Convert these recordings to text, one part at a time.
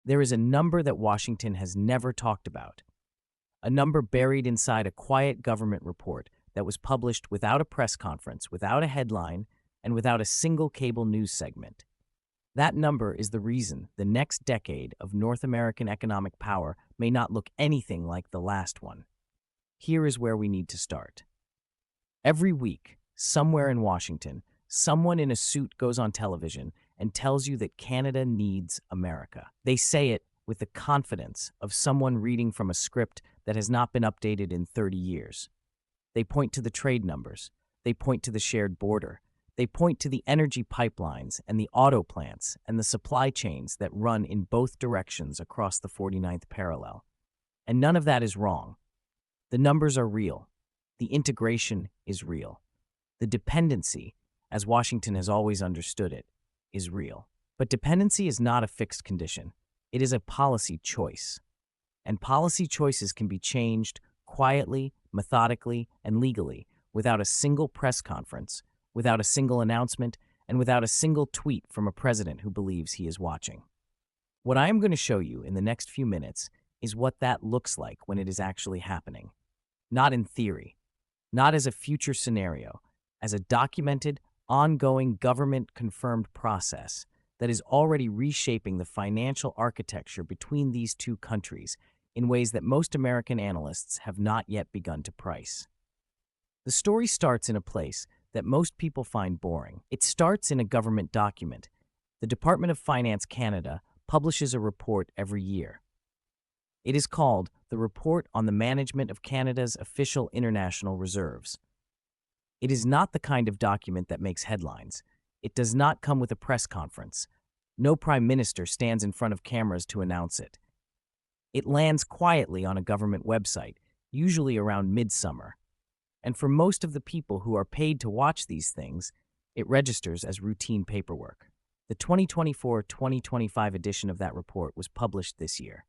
There is a number that Washington has never talked about, a number buried inside a quiet government report that was published without a press conference, without a headline, and without a single cable news segment. That number is the reason the next decade of North American economic power may not look anything like the last one. Here is where we need to start. Every week, somewhere in Washington, someone in a suit goes on television and tells you that Canada needs America. They say it with the confidence of someone reading from a script that has not been updated in 30 years. They point to the trade numbers. They point to the shared border. They point to the energy pipelines and the auto plants and the supply chains that run in both directions across the 49th parallel. And none of that is wrong. The numbers are real. The integration is real. The dependency, as Washington has always understood it, is real. But dependency is not a fixed condition. It is a policy choice. And policy choices can be changed quietly, methodically, and legally without a single press conference, without a single announcement, and without a single tweet from a president who believes he is watching. What I am going to show you in the next few minutes is what that looks like when it is actually happening. Not in theory, not as a future scenario, as a documented, ongoing government-confirmed process that is already reshaping the financial architecture between these two countries in ways that most American analysts have not yet begun to price. The story starts in a place that most people find boring. It starts in a government document. The Department of Finance Canada publishes a report every year. It is called the Report on the Management of Canada's Official International Reserves. It is not the kind of document that makes headlines. It does not come with a press conference. No prime minister stands in front of cameras to announce it. It lands quietly on a government website, usually around midsummer. And for most of the people who are paid to watch these things, it registers as routine paperwork. The 2024-2025 edition of that report was published this year.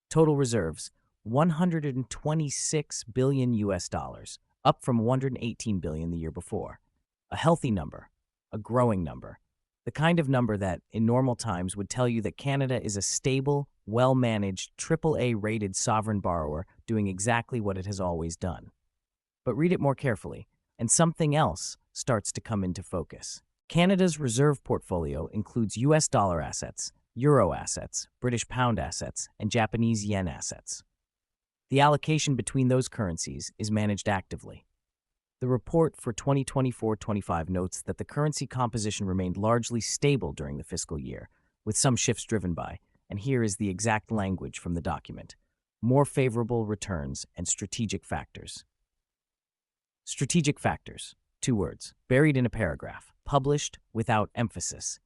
Total reserves, $126 billion US dollars, up from $118 billion the year before. A healthy number, a growing number, the kind of number that, in normal times, would tell you that Canada is a stable, well-managed, AAA-rated sovereign borrower doing exactly what it has always done. But read it more carefully, and something else starts to come into focus. Canada's reserve portfolio includes US dollar assets, Euro assets, British pound assets, and Japanese yen assets. The allocation between those currencies is managed actively. The report for 2024-25 notes that the currency composition remained largely stable during the fiscal year, with some shifts driven by, and here is the exact language from the document, more favorable returns and strategic factors. Strategic factors, 2 words, buried in a paragraph, published without emphasis.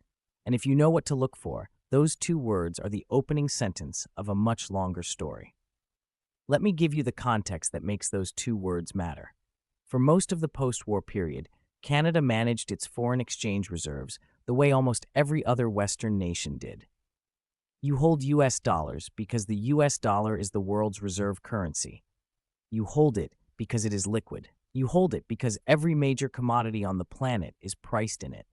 And if you know what to look for, those 2 words are the opening sentence of a much longer story. Let me give you the context that makes those 2 words matter. For most of the post-war period, Canada managed its foreign exchange reserves the way almost every other Western nation did. You hold US dollars because the US dollar is the world's reserve currency. You hold it because it is liquid. You hold it because every major commodity on the planet is priced in it.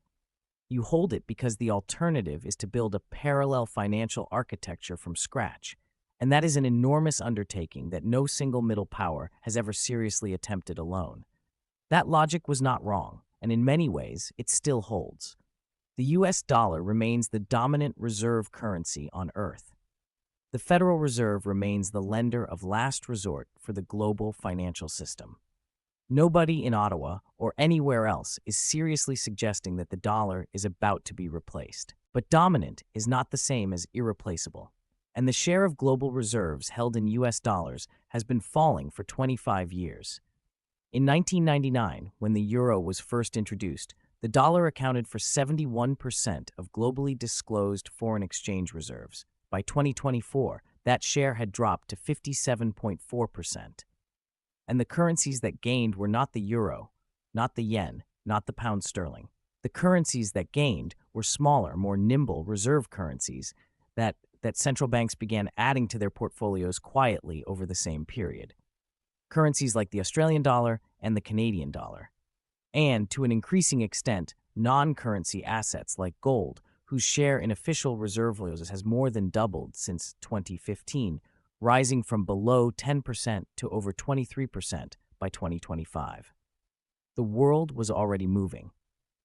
You hold it because the alternative is to build a parallel financial architecture from scratch, and that is an enormous undertaking that no single middle power has ever seriously attempted alone. That logic was not wrong, and in many ways, it still holds. The US dollar remains the dominant reserve currency on Earth. The Federal Reserve remains the lender of last resort for the global financial system. Nobody in Ottawa or anywhere else is seriously suggesting that the dollar is about to be replaced. But dominant is not the same as irreplaceable, and the share of global reserves held in US dollars has been falling for 25 years. In 1999, when the euro was first introduced, the dollar accounted for 71% of globally disclosed foreign exchange reserves. By 2024, that share had dropped to 57.4%. And the currencies that gained were not the euro, not the yen, not the pound sterling. The currencies that gained were smaller, more nimble reserve currencies that central banks began adding to their portfolios quietly over the same period. Currencies like the Australian dollar and the Canadian dollar. And, to an increasing extent, non-currency assets like gold, whose share in official reserve yields has more than doubled since 2015, rising from below 10% to over 23% by 2025. The world was already moving.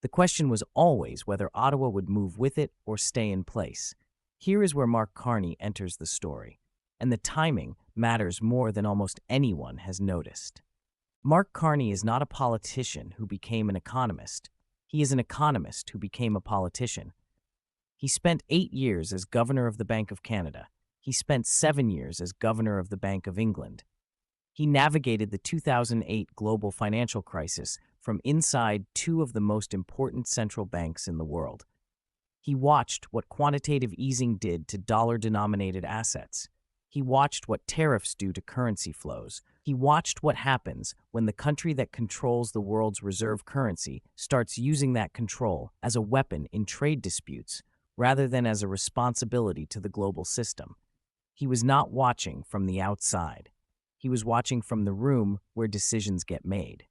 The question was always whether Ottawa would move with it or stay in place. Here is where Mark Carney enters the story, and the timing matters more than almost anyone has noticed. Mark Carney is not a politician who became an economist. He is an economist who became a politician. He spent 8 years as governor of the Bank of Canada. He spent 7 years as governor of the Bank of England. He navigated the 2008 global financial crisis from inside two of the most important central banks in the world. He watched what quantitative easing did to dollar-denominated assets. He watched what tariffs do to currency flows. He watched what happens when the country that controls the world's reserve currency starts using that control as a weapon in trade disputes rather than as a responsibility to the global system. He was not watching from the outside. He was watching from the room where decisions get made.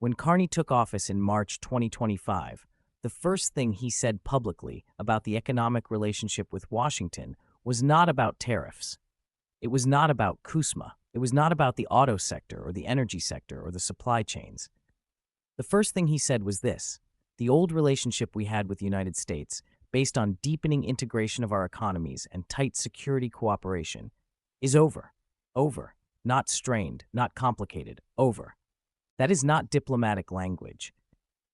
When Carney took office in March 2025, the first thing he said publicly about the economic relationship with Washington was not about tariffs. It was not about CUSMA. It was not about the auto sector or the energy sector or the supply chains. The first thing he said was this: the old relationship we had with the United States, based on deepening integration of our economies and tight security cooperation, is over. Over. Not strained, not complicated. Over. That is not diplomatic language.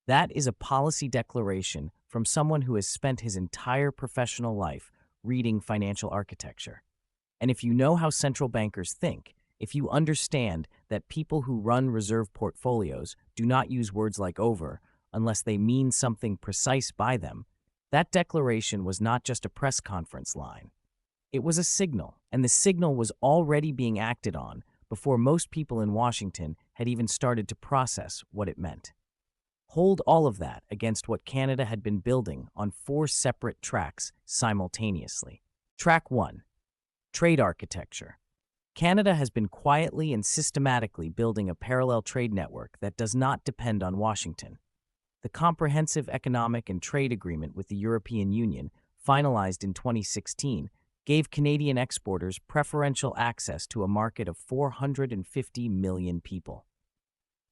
That is a policy declaration from someone who has spent his entire professional life reading financial architecture. And if you know how central bankers think, if you understand that people who run reserve portfolios do not use words like over unless they mean something precise by them, that declaration was not just a press conference line. It was a signal, and the signal was already being acted on before most people in Washington had even started to process what it meant. Hold all of that against what Canada had been building on 4 separate tracks simultaneously. Track 1. Trade architecture. Canada has been quietly and systematically building a parallel trade network that does not depend on Washington. The Comprehensive Economic and Trade Agreement with the European Union, finalized in 2016, gave Canadian exporters preferential access to a market of 450 million people.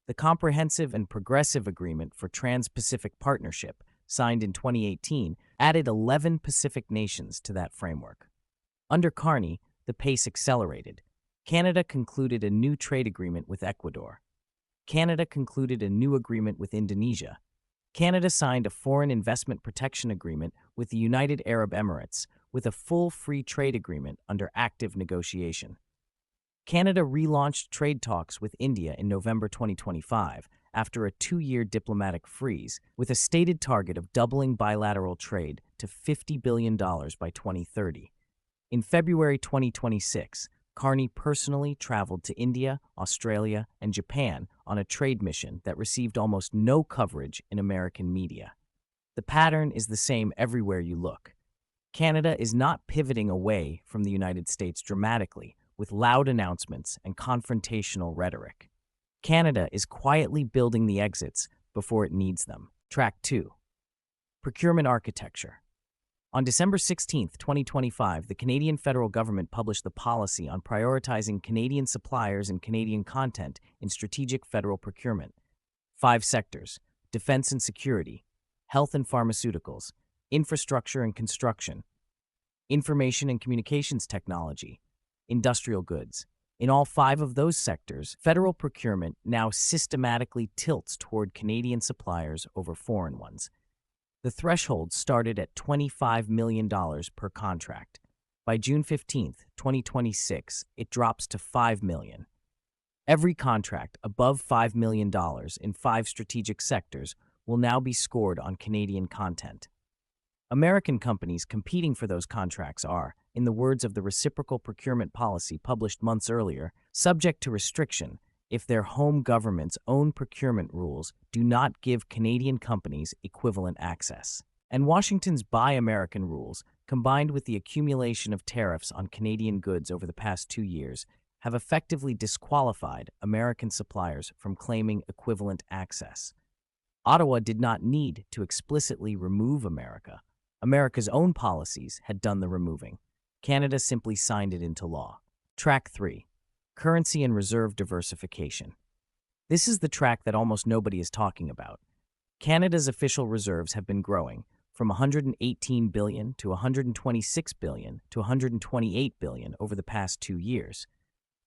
The Comprehensive and Progressive Agreement for Trans-Pacific Partnership, signed in 2018, added 11 Pacific nations to that framework. Under Carney, the pace accelerated. Canada concluded a new trade agreement with Ecuador. Canada concluded a new agreement with Indonesia. Canada signed a foreign investment protection agreement with the United Arab Emirates, with a full free trade agreement under active negotiation. Canada relaunched trade talks with India in November 2025 after a 2-year diplomatic freeze, with a stated target of doubling bilateral trade to $50 billion by 2030. In February 2026, Carney personally traveled to India, Australia, and Japan on a trade mission that received almost no coverage in American media. The pattern is the same everywhere you look. Canada is not pivoting away from the United States dramatically with loud announcements and confrontational rhetoric. Canada is quietly building the exits before it needs them. Track 2. Procurement architecture. On December 16, 2025, the Canadian federal government published the policy on prioritizing Canadian suppliers and Canadian content in strategic federal procurement. 5 sectors: defense and security, health and pharmaceuticals, infrastructure and construction, information and communications technology, industrial goods. In all 5 of those sectors, federal procurement now systematically tilts toward Canadian suppliers over foreign ones. The threshold started at $25 million per contract. By June 15, 2026, it drops to $5 million. Every contract above $5 million in 5 strategic sectors will now be scored on Canadian content. American companies competing for those contracts are, in the words of the reciprocal procurement policy published months earlier, subject to restriction if their home government's own procurement rules do not give Canadian companies equivalent access. And Washington's Buy American rules, combined with the accumulation of tariffs on Canadian goods over the past 2 years, have effectively disqualified American suppliers from claiming equivalent access. Ottawa did not need to explicitly remove America. America's own policies had done the removing. Canada simply signed it into law. Track 3. Currency and reserve diversification. This is the track that almost nobody is talking about. Canada's official reserves have been growing from $118 billion to $126 billion to $128 billion over the past 2 years.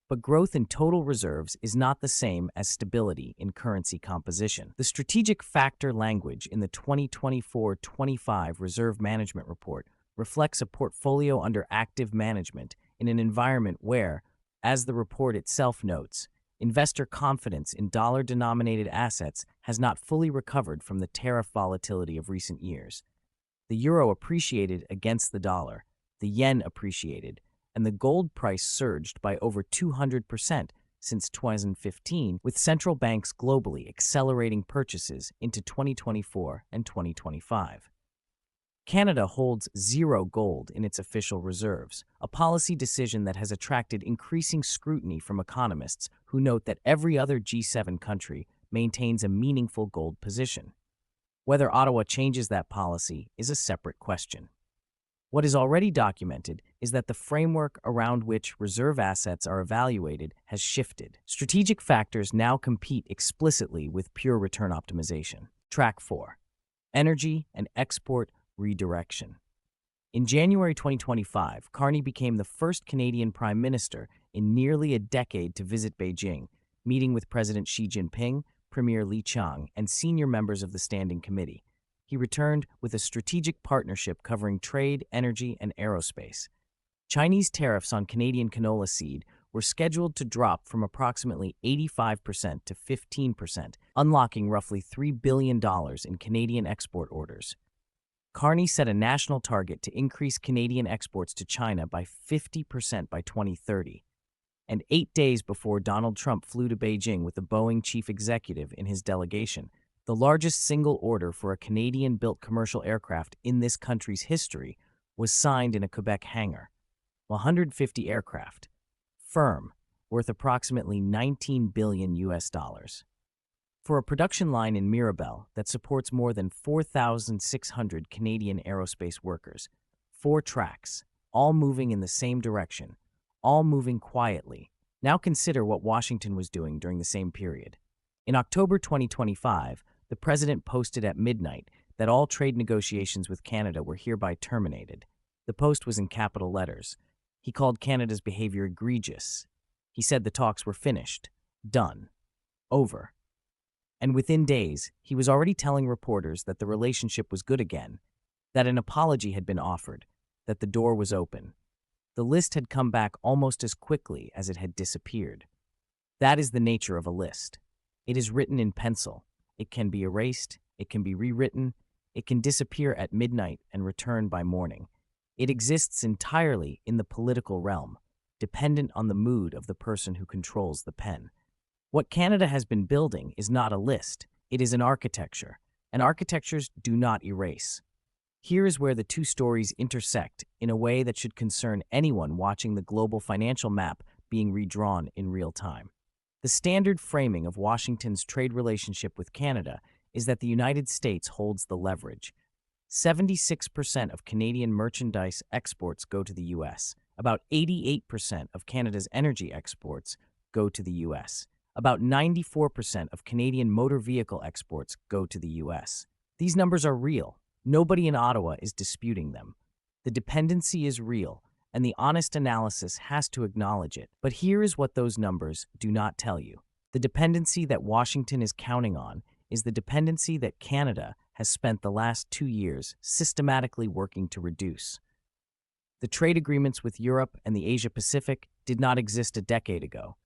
But growth in total reserves is not the same as stability in currency composition. The strategic factor language in the 2024-25 Reserve Management Report reflects a portfolio under active management in an environment where, as the report itself notes, investor confidence in dollar-denominated assets has not fully recovered from the tariff volatility of recent years. The euro appreciated against the dollar, the yen appreciated, and the gold price surged by over 200% since 2015, with central banks globally accelerating purchases into 2024 and 2025. Canada holds zero gold in its official reserves, a policy decision that has attracted increasing scrutiny from economists who note that every other G7 country maintains a meaningful gold position. Whether Ottawa changes that policy is a separate question. What is already documented is that the framework around which reserve assets are evaluated has shifted. Strategic factors now compete explicitly with pure return optimization. Track 4. Energy and export redirection. In January 2025, Carney became the first Canadian Prime Minister in nearly a decade to visit Beijing, meeting with President Xi Jinping, Premier Li Qiang, and senior members of the Standing Committee. He returned with a strategic partnership covering trade, energy, and aerospace. Chinese tariffs on Canadian canola seed were scheduled to drop from approximately 85% to 15%, unlocking roughly $3 billion in Canadian export orders. Carney set a national target to increase Canadian exports to China by 50% by 2030. And 8 days before Donald Trump flew to Beijing with the Boeing chief executive in his delegation, the largest single order for a Canadian-built commercial aircraft in this country's history was signed in a Quebec hangar. 150 aircraft, firm, worth approximately $19 billion US. For a production line in Mirabel that supports more than 4,600 Canadian aerospace workers, 4 tracks, all moving in the same direction, all moving quietly. Now consider what Washington was doing during the same period. In October 2025, the president posted at midnight that all trade negotiations with Canada were hereby terminated. The post was in capital letters. He called Canada's behavior egregious. He said the talks were finished, done, over. And within days, he was already telling reporters that the relationship was good again, that an apology had been offered, that the door was open. The list had come back almost as quickly as it had disappeared. That is the nature of a list. It is written in pencil. It can be erased. It can be rewritten. It can disappear at midnight and return by morning. It exists entirely in the political realm, dependent on the mood of the person who controls the pen. What Canada has been building is not a list. It is an architecture, and architectures do not erase. Here is where the two stories intersect in a way that should concern anyone watching the global financial map being redrawn in real time. The standard framing of Washington's trade relationship with Canada is that the United States holds the leverage. 76% of Canadian merchandise exports go to the U.S. About 88% of Canada's energy exports go to the U.S. About 94% of Canadian motor vehicle exports go to the U.S. These numbers are real. Nobody in Ottawa is disputing them. The dependency is real, and the honest analysis has to acknowledge it. But here is what those numbers do not tell you. The dependency that Washington is counting on is the dependency that Canada has spent the last 2 years systematically working to reduce. The trade agreements with Europe and the Asia-Pacific did not exist a decade ago.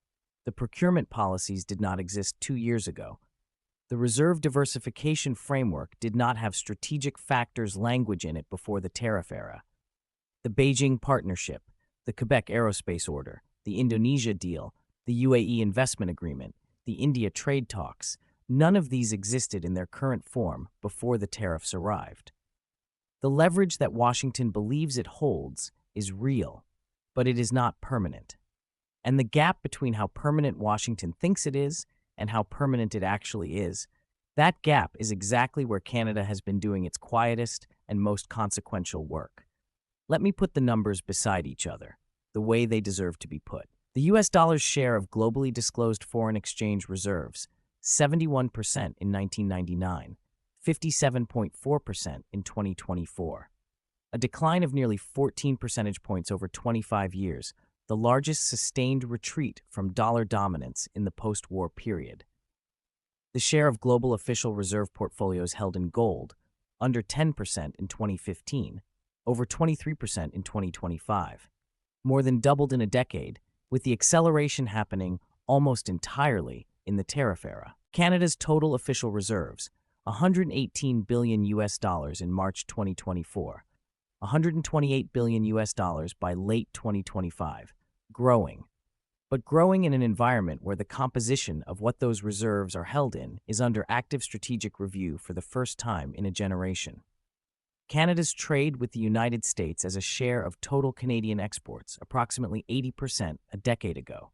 The procurement policies did not exist 2 years ago. The reserve diversification framework did not have strategic factors language in it before the tariff era. The Beijing Partnership, the Quebec Aerospace Order, the Indonesia deal, the UAE Investment Agreement, the India trade talks, none of these existed in their current form before the tariffs arrived. The leverage that Washington believes it holds is real, but it is not permanent. And the gap between how permanent Washington thinks it is and how permanent it actually is, that gap is exactly where Canada has been doing its quietest and most consequential work. Let me put the numbers beside each other, the way they deserve to be put. The US dollar's share of globally disclosed foreign exchange reserves, 71% in 1999, 57.4% in 2024. A decline of nearly 14 percentage points over 25 years, the largest sustained retreat from dollar dominance in the post-war period. The share of global official reserve portfolios held in gold, under 10% in 2015, over 23% in 2025. More than doubled in a decade, with the acceleration happening almost entirely in the tariff era. Canada's total official reserves, $118 billion in March 2024, $128 billion by late 2025, growing. But growing in an environment where the composition of what those reserves are held in is under active strategic review for the first time in a generation. Canada's trade with the United States as a share of total Canadian exports, approximately 80% a decade ago,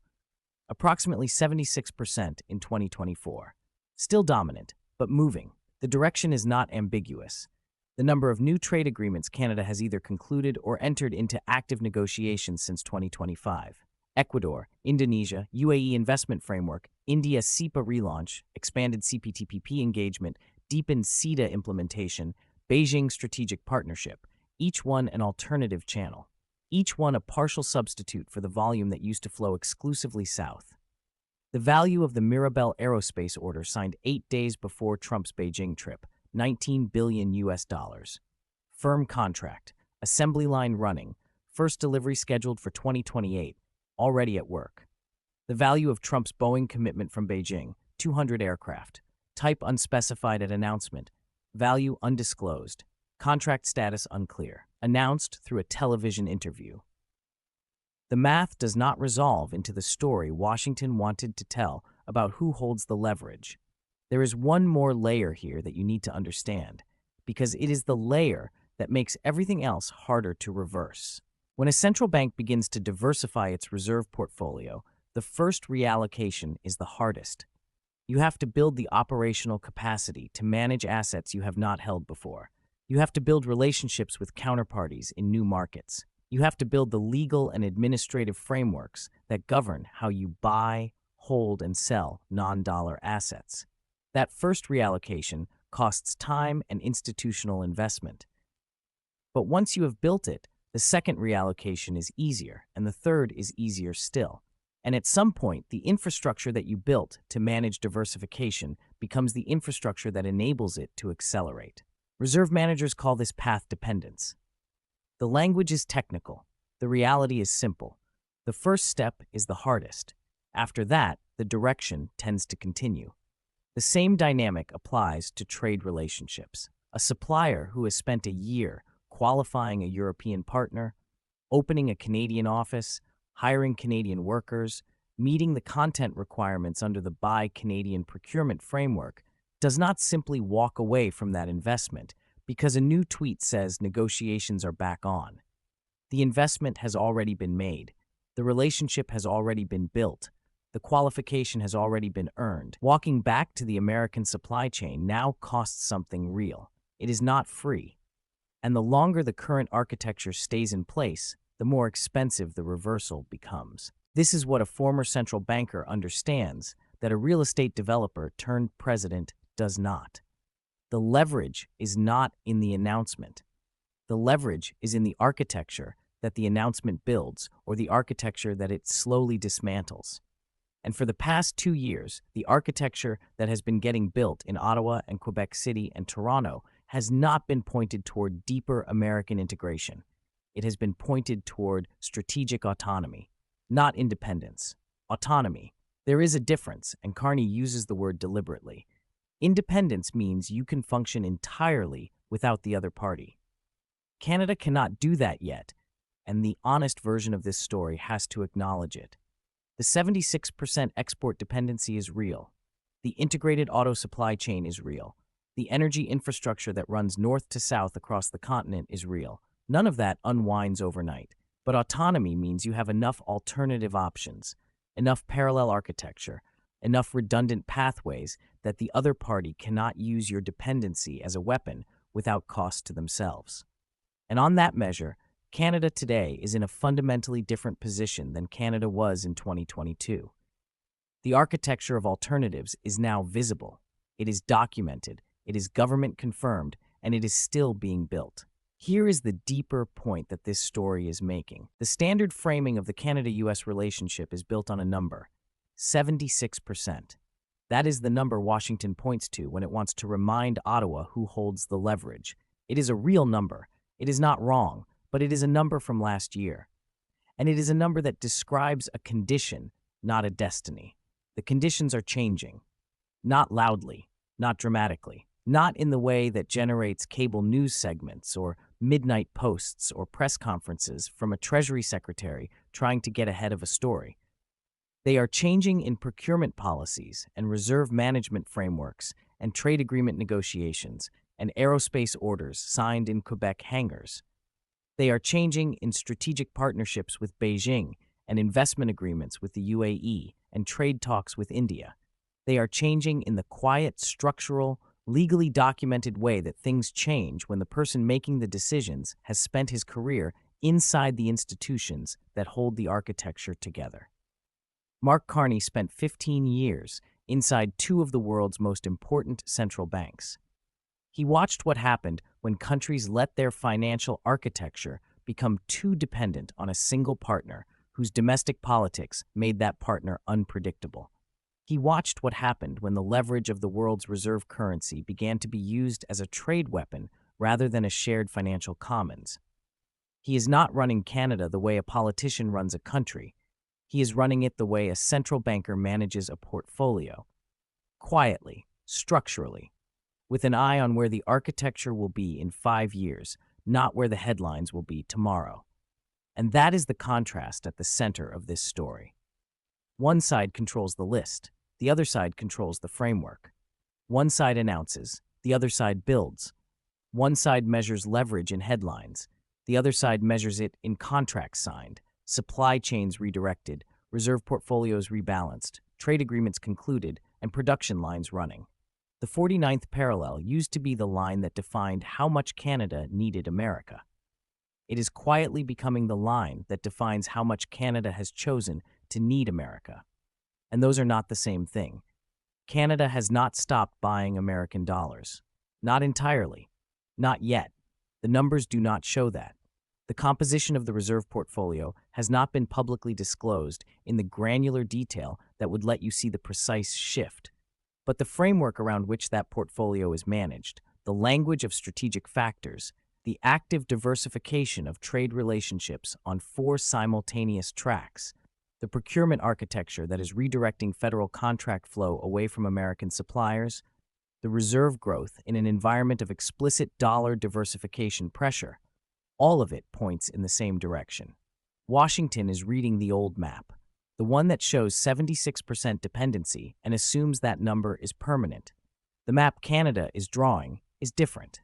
approximately 76% in 2024. Still dominant, but moving. The direction is not ambiguous. The number of new trade agreements Canada has either concluded or entered into active negotiations since 2025. Ecuador, Indonesia, UAE investment framework, India SEPA relaunch, expanded CPTPP engagement, deepened CETA implementation, Beijing strategic partnership, each one an alternative channel, each one a partial substitute for the volume that used to flow exclusively south. The value of the Mirabel Aerospace order signed 8 days before Trump's Beijing trip, $19 billion. Firm contract, assembly line running, first delivery scheduled for 2028, already at work. The value of Trump's Boeing commitment from Beijing, 200 aircraft, type unspecified at announcement, value undisclosed, contract status unclear, announced through a television interview. The math does not resolve into the story Washington wanted to tell about who holds the leverage. There is one more layer here that you need to understand, because it is the layer that makes everything else harder to reverse. When a central bank begins to diversify its reserve portfolio, the first reallocation is the hardest. You have to build the operational capacity to manage assets you have not held before. You have to build relationships with counterparties in new markets. You have to build the legal and administrative frameworks that govern how you buy, hold, and sell non-dollar assets. That first reallocation costs time and institutional investment. But once you have built it, the second reallocation is easier, and the third is easier still. And at some point, the infrastructure that you built to manage diversification becomes the infrastructure that enables it to accelerate. Reserve managers call this path dependence. The language is technical. The reality is simple. The first step is the hardest. After that, the direction tends to continue. The same dynamic applies to trade relationships. A supplier who has spent a year qualifying a European partner, opening a Canadian office, hiring Canadian workers, meeting the content requirements under the Buy Canadian procurement framework, does not simply walk away from that investment because a new tweet says negotiations are back on. The investment has already been made. The relationship has already been built. The qualification has already been earned. Walking back to the American supply chain now costs something real. It is not free. And the longer the current architecture stays in place, the more expensive the reversal becomes. This is what a former central banker understands that a real estate developer turned president does not. The leverage is not in the announcement. The leverage is in the architecture that the announcement builds or the architecture that it slowly dismantles. And for the past 2 years, the architecture that has been getting built in Ottawa and Quebec City and Toronto has not been pointed toward deeper American integration. It has been pointed toward strategic autonomy, not independence. Autonomy. There is a difference, and Carney uses the word deliberately. Independence means you can function entirely without the other party. Canada cannot do that yet, and the honest version of this story has to acknowledge it. The 76% export dependency is real. The integrated auto supply chain is real. The energy infrastructure that runs north to south across the continent is real. None of that unwinds overnight. But autonomy means you have enough alternative options, enough parallel architecture, enough redundant pathways that the other party cannot use your dependency as a weapon without cost to themselves. And on that measure, Canada today is in a fundamentally different position than Canada was in 2022. The architecture of alternatives is now visible. It is documented, it is government confirmed, and it is still being built. Here is the deeper point that this story is making. The standard framing of the Canada-US relationship is built on a number, 76%. That is the number Washington points to when it wants to remind Ottawa who holds the leverage. It is a real number. It is not wrong, but it is a number from last year. And it is a number that describes a condition, not a destiny. The conditions are changing. Not loudly, not dramatically, not in the way that generates cable news segments or midnight posts or press conferences from a Treasury Secretary trying to get ahead of a story. They are changing in procurement policies and reserve management frameworks and trade agreement negotiations and aerospace orders signed in Quebec hangars. They are changing in strategic partnerships with Beijing and investment agreements with the UAE and trade talks with India. They are changing in the quiet, structural, legally documented way that things change when the person making the decisions has spent his career inside the institutions that hold the architecture together. Mark Carney spent 15 years inside two of the world's most important central banks. He watched what happened when countries let their financial architecture become too dependent on a single partner whose domestic politics made that partner unpredictable. He watched what happened when the leverage of the world's reserve currency began to be used as a trade weapon rather than a shared financial commons. He is not running Canada the way a politician runs a country. He is running it the way a central banker manages a portfolio. Quietly, structurally, with an eye on where the architecture will be in 5 years, not where the headlines will be tomorrow. And that is the contrast at the center of this story. One side controls the list, the other side controls the framework. One side announces, the other side builds. One side measures leverage in headlines, the other side measures it in contracts signed, supply chains redirected, reserve portfolios rebalanced, trade agreements concluded, and production lines running. The 49th parallel used to be the line that defined how much Canada needed America. It is quietly becoming the line that defines how much Canada has chosen to need America. And those are not the same thing. Canada has not stopped buying American dollars. Not entirely. Not yet. The numbers do not show that. The composition of the reserve portfolio has not been publicly disclosed in the granular detail that would let you see the precise shift. But the framework around which that portfolio is managed, the language of strategic factors, the active diversification of trade relationships on 4 simultaneous tracks, the procurement architecture that is redirecting federal contract flow away from American suppliers, the reserve growth in an environment of explicit dollar diversification pressure, all of it points in the same direction. Washington is reading the old map, the one that shows 76% dependency and assumes that number is permanent. The map Canada is drawing is different.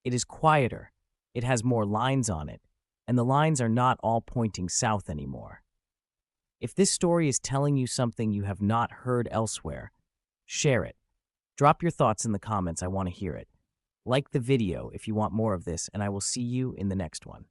It is quieter, it has more lines on it, and the lines are not all pointing south anymore. If this story is telling you something you have not heard elsewhere, share it. Drop your thoughts in the comments, I want to hear it. Like the video if you want more of this, and I will see you in the next one.